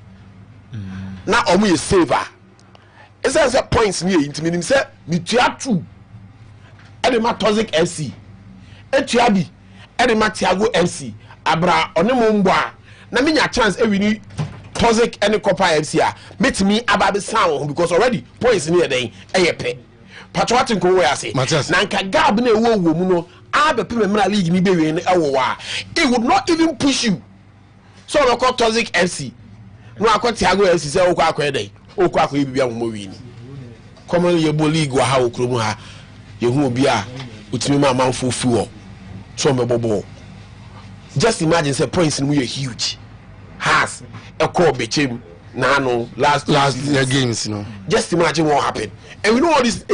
now omu is saver. It says that points near into me say me two and my Toxic FC Etiabi and my Thiago FC Abra onemomboa na me nya chance we ni Toxic and Copa FC meet me ababe sound because already points near den eyepe patriotic ko we ase na nka gab na ewo mu no abepe me league ni be we ni ewo wa it would not even push you so we call Toxic FC no akọ Thiago FC say o kwa den okwa akọ bibia mo wini common ye league wa ha okromu ha ye hu obi a otimi ma manfo fuo so mebobo just imagine say points in we huge has a call became nano last year games you know just imagine what happened and we know all this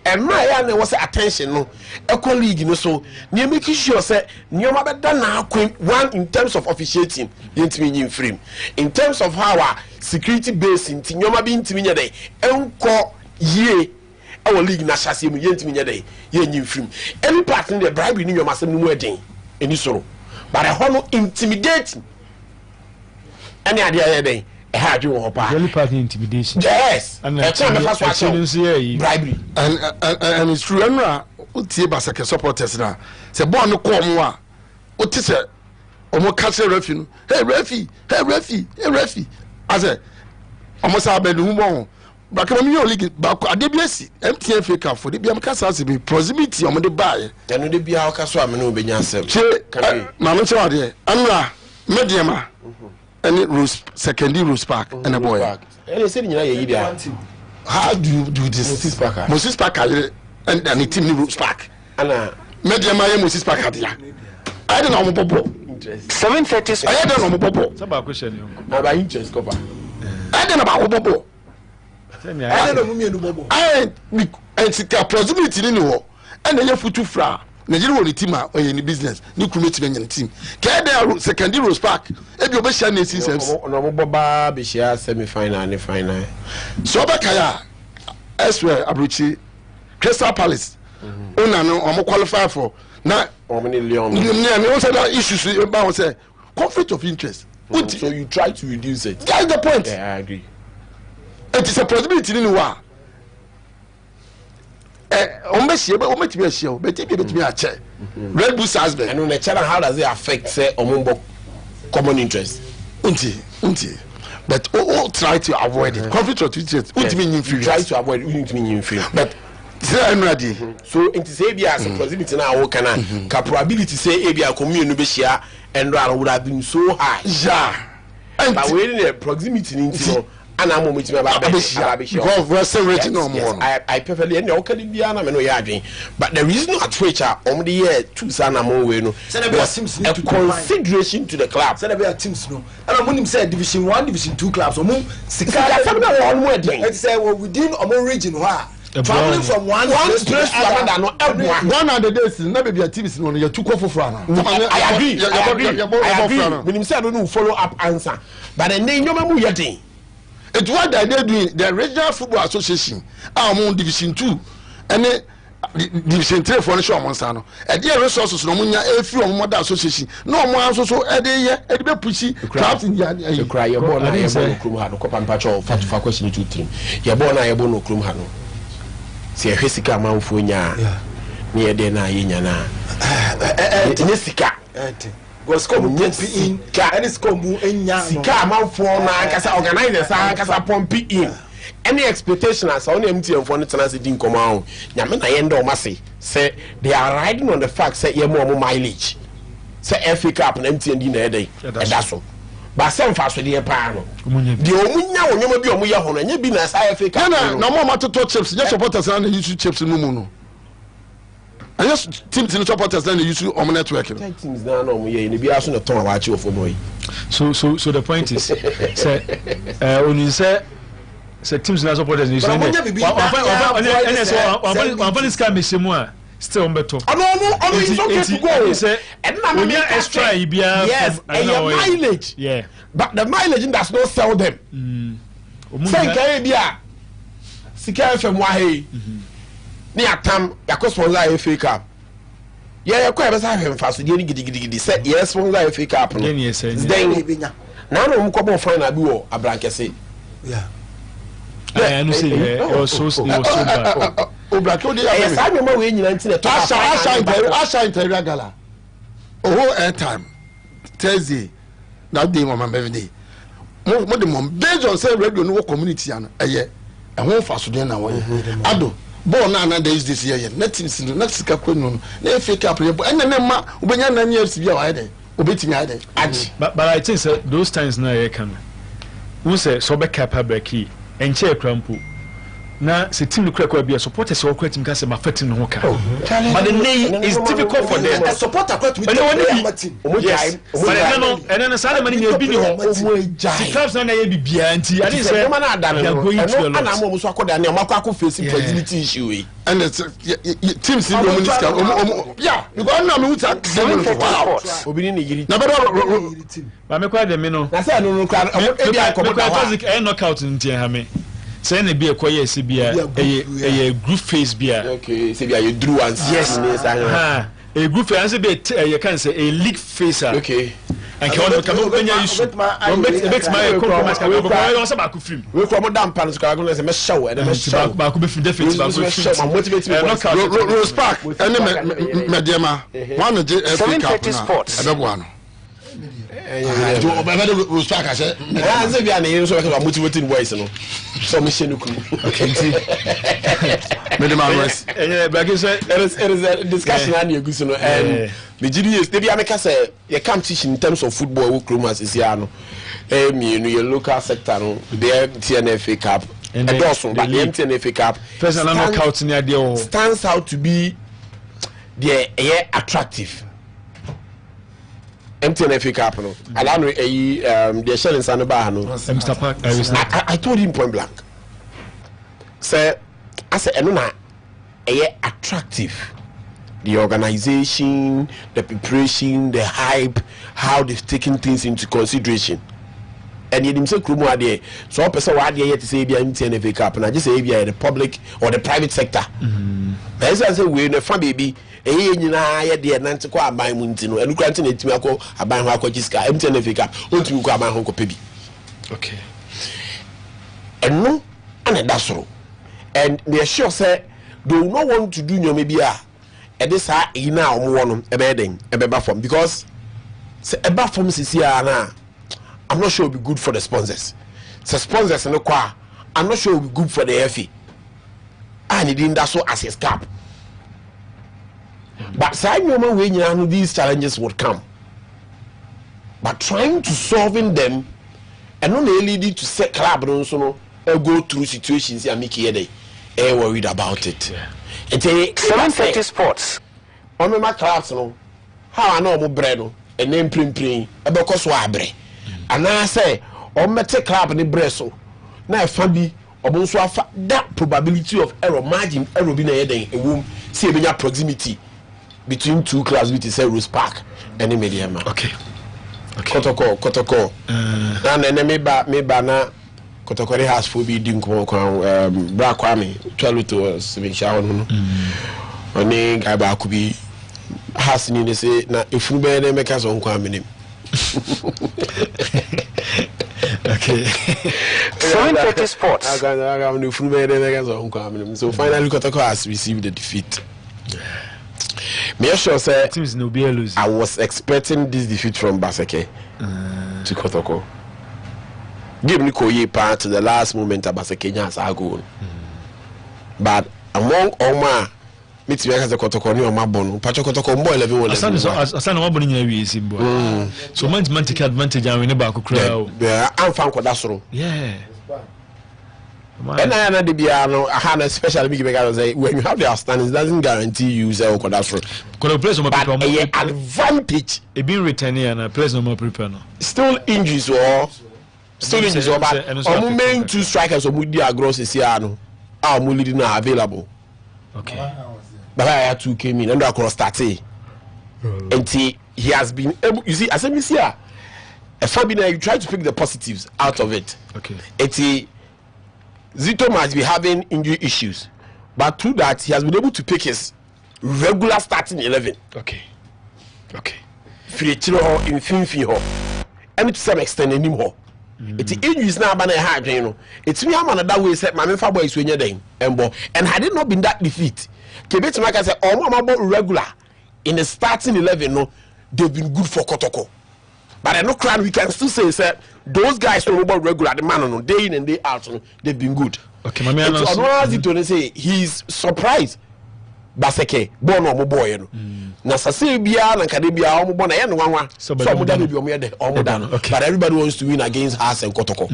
and my and was attention no equal league no so near making sure say nyoma better na one in terms of officiating yentimi in frame in terms of how our security base in nyoma be ntimi nya dey enko ye our league na chassis mu yentimi nya dey ye nyim frame any part in the bribe ni nyoma sem no mu eden eni soro but a hono intimidating any idea dey e ha adwe wo pa really part intimidation yes and bribery and it's true enra utie basake supporters na se ball no kom a uti se omo catch referee no hey referee ase omo sa be no mo baka me yo league ba ade bi asi MTN fake for de bi am kasa se be proximity omo de bae eno de bia okaso amene obenya asem na no che wade enra mediama any Rose secondary Rose Park and a boy. And say you how do you do this? Moses Park and the team Rose Park. And media my Moses Park. I don't know Bobo. 7:30. I don't know Bobo. It's about question. About interest cover. I don't know about Bobo. I don't know Bobo. I and sika proximity ni wo. And then you futu fra. Nigeria won the team or any business ni kumeti benye team ka dey secondary Rose Park e bi obehia na seasons no mo boba be share semi final and final so ba kaya elsewhere Abruchi Crystal Palace una no omo qualify for na omni Leon ni o say that issues ba won say conflict of interest so you try to reduce it. That's the point. Yeah, I agree. It is a possibility ni wa ometimi ahia betimi ache Red Bull Salzburg and on the channel how does it affect say omumbo common interest unti but all try to avoid it conflict of interest try to avoid it but say I'm ready so it is say as a proximity now wo kana ka probability say e bia commune no be share and would have been so high but we in the proximity into and I'm going to I perfectly know okay Biana me no ya but the reason at which the year two sana mo we no a consideration to the club say there teams no and I'm say division 1 division 2 clubs omo sika one more thing it say within omo region wa traveling from one place to another no one of the days na be be teams no you too for no I agree when him say I don't know follow up answer but the name no mu yet it's what they doing the regional football association among division 2 and division 3 for the show on sano and the resources no munya e fi on mother association no mo aso so e dey here e be pushi craft in the cry your ball na your ball krum ha no ko pan patch of fat question 2 3 your ball na your ball no krum ha no se e hwesika manfo nya ne e dey na yenya na e sika Because come in and it's come in sika manfo na kasa organize sa kasa pump in any expectation as on MTN for tenancy din come out nyame na yenda o mase say they are riding on the fact say ye more mileage say FA Cup na MTN din na edey that's so but sem fa so dey pa no de omunya wonyoma bi omuya ho no nya bi na say FA Cup na mo matoto chips nya supporters na use chips no mu no and just teams in supporters then they use on network teams na no ye ni bia so na ton wa chi of boy so the point is say onu say teams na supporters ni say one sky mesimu a still beto no is okay to go say and na me extra bia yes and mileage yeah but the mileage does not sell them say kai bia sika fm wa hey ni atam yakọ sponsor FA Cup yakọ ebe sa hwem faso die ni gidigidi say yes sponsor FA Cup no then na no mko bo final bi wo abrankese I know say it was so bad obrako dey yes I remember we nyina nti na Asha Interior Gala oh air time Thursday that day my birthday mo de mom based on say radio no community an eye ehon faso dey na wo ado ball na there is this year net teams no sika kwenu na FA Cup and na ma obenya na FC bia wa dey obetimi ade but I think say those times na ye can who say so be capable key enche krampo na se team krakwa bia supporters wo kwatim ka se ma fatin no ka but the name is difficult for them supporter kwat with the team yes but no say mani me bi ni ho clubs na ye bibia nti I think say na ada no ana mo so akoda na makwa face fragility issue we and teams in the minister yeah because na me wuta obini ni yiri na ba me kwa de me no na say no kra e bia ko da knockout nti ha me say na bia koye se bia group phase bia okay se bia you drew and yes a group phase be you can say a league phase. Okay. And can you issue? Bet my compromise can go also back film. We from down pan so go say me show and me show. Back be definitely back film. Motivate me. Rose Park. Any Mediama. One of the 730 Sports. Ebebo Rose Park I say. I say bia na you so motivating voice no. So me shenu ku. Okay. Mediama West. Back say it is a discussion and you go so no and the GDS they be ameka say you can't teach in terms of football we Kromas is here no. Your local sector no the TNFA Cup and also but the TNFA Cup first and knockout near there stands out to be the attractive MTNFA Cup no allow me the shell in Sanoba no Mr. Park I told him point blank say I said no na attractive the organization, the preparation, the hype, how they've taken things into consideration. And you didn't say Krumu are there. So a person who yet to say MTNFA Cup, and I just say the public or the private sector. That's why I say we're in a fan baby. You know, I the Nantico buy Muntino, and granting it to me, I buy Hako Jiska, MTNFA Cup, want to go buy Honko Pebi. Okay. And no, and that's all. And they sure say, do not want to do your maybe. And this are in now one a bedding a beba form because a bad form is here now. I'm not sure it'll be good for the sponsors. So sponsors no qua. I'm not sure it'll be good for the FA. And it didn't so as his cap. But some moment when you know these challenges would come. But trying to solving them and not only lead to set club also go through situations and make it worried about it. Yeah. 730 Sports. On my class, no. How I know more bread, and name prim, about so abre. And I say, on my take club in the bresso. Now, Fabi, or that probability of error margin, error being a womb, see a proximity between two clubs, which is a Rose Park and the medium. Okay. Kotoko. And then maybe now. Kotokori has phobia dinko bra kwame twalo to semisha no oni guy ba kubi has ni ne say na efunu be na meka so kwame nim okay 730 Sports aga no efunu be na meka so kwame nim so finally Kotoko has received the defeat. Me sure say teams no be lose. I was expecting this defeat from Baseke to Kotoko. Give me Koye part to the last moment about the Kenya as I go. But among Oma, meet me as a Kotoko or my bone, Pachokotoko boy 11 I stand one bone in a symbol. So man take advantage and we never could crowd. Yeah, I'm found Kodasro. Yeah. And I know the piano, I had a special big say when you have the outstanding, it doesn't guarantee you sell Kodasro. Could place on my advantage. It being returning and a place no more prepare. Still injuries or. Still in the main two strikers of Mudi Agros is here. Our Muli not available. Okay. But I had two came in and across 30. And he has been able, you see, as I miss here, Fabina, you try to pick the positives out of it. Okay. Zito must be having injury issues. But through that, he has been able to pick his regular starting 11. Okay. Frichiro in Finfi. And to some extent, anymore. It's injuries now, but you know, it's me. I'm on that way. Said my member boys when you're there, and had it not been that defeat, Kebet Maka said, "Oh, I'm about regular in the starting 11. No, they've been good for Kotoko, but I know crowd we can still say, those guys who are about regular, the man on day in and day out, they've been good." Okay, my man. To say he's surprised. Baseke, born or boy, na sase bia na kade bia o mo bona ye no wanwa so mo da be o mo ye de o mo da no but everybody wants to win against us and Kotoko.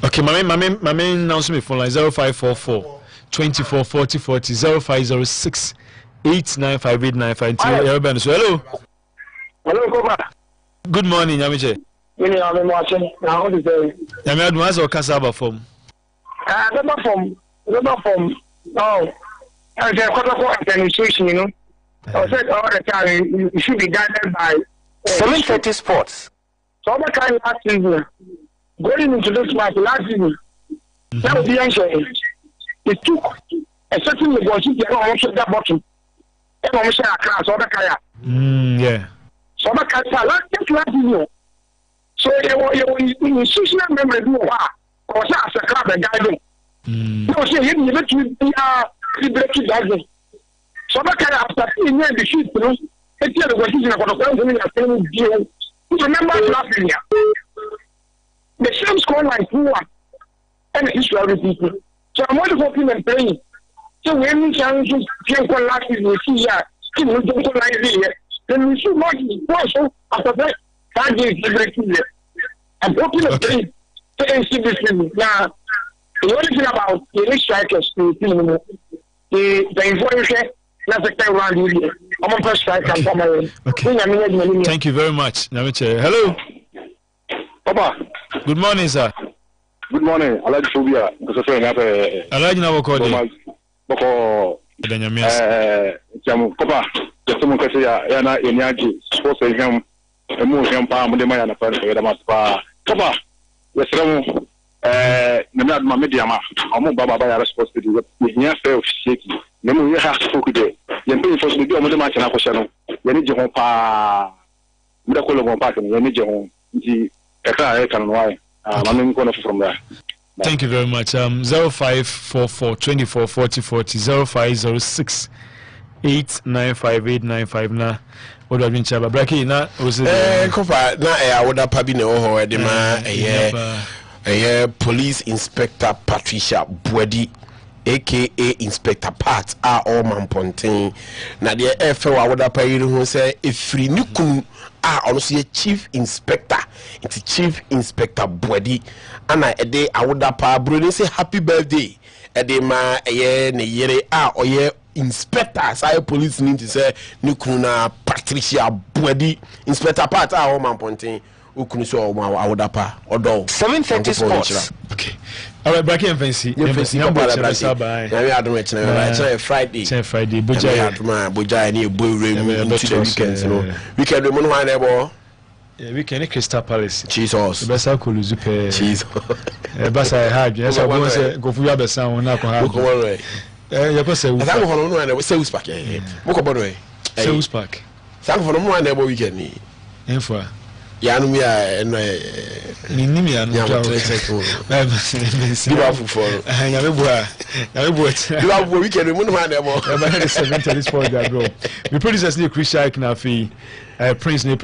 Okay, my man now me phone line 0544 24 40 40 0506 895895. Everybody so hello Koba. Good morning Yamiche. Mini am watching now what is there? Yami adu as o kasaba from no I said Kotoko administration, you know. I said all the time you should be guided by 730 Sports. So what kind last season? Going into this match last season, that was the answer. It took a certain negotiation to that bottom. I'm going to class or the kaya. Yeah. So the kaya, just like you. So you institutional memory do what? Or as a club and guiding. No, say you need to be a breaking down. So the kaya after seeing the sheet, it's the position of the same deal. Remember last year, the same score line 2-1, and the issue of people. So I'm only hoping and praying. So when we can just last year, we see here, still we don't like here. Then we should not also after that 5 days every year. I'm hoping and praying to see this thing. Now, the only thing about the strikers, the information. Okay. Thank you very much. Hello. Papa. Good morning, sir. Good morning. I like Phobia. I like now Papa. Someone can say, Yana, Yanagi, sports exam, a motion palm, the man, Papa. Yes, Namad Mamediama, I'm Baba by supposed to do it. Yes, shaky. No, you have to focus there. You're paying for the other match and I was channel. You need your home pa. Miracle of one pack and you need your home. The I can why. I'm going from there. Thank you very much. 0544 24 40 40 0506 895 now. What have been chaba braki na was it kofa na I would have been oh de ma police inspector Patricia Bwedi aka Inspector Pat all man pontin na de efe wa woda pa yiri hu say efiri ni kun ono so chief inspector into chief inspector Bwedi ana ede awoda pa bro ni say happy birthday ede ma ne yere oye inspector say police need to say ni kun na Patricia Bwedi Inspector Pat all man pontin ukunu so awoda pa odo 7:30 sports. Okay. All right, back in fancy. Friday. Boja ni into the weekends, you know. Weekend we money one ebo. Yeah, weekend Crystal Palace. Jesus. Besa ko luzu pe. Jesus. Besa hard. Yes, I go say go fu ya besa won na ko hard. You go say. That go for no one Seus Park. Mo ko bodo e. Seus Park. That go for no one ebo weekend ni. Enfo. Yanu mi a minimi ya no jawo Liverpool for nyame bua Liverpool weekend mu no ma na mo e ba 7:30 sport that bro the producers need Chris Shaik na fi Prince ne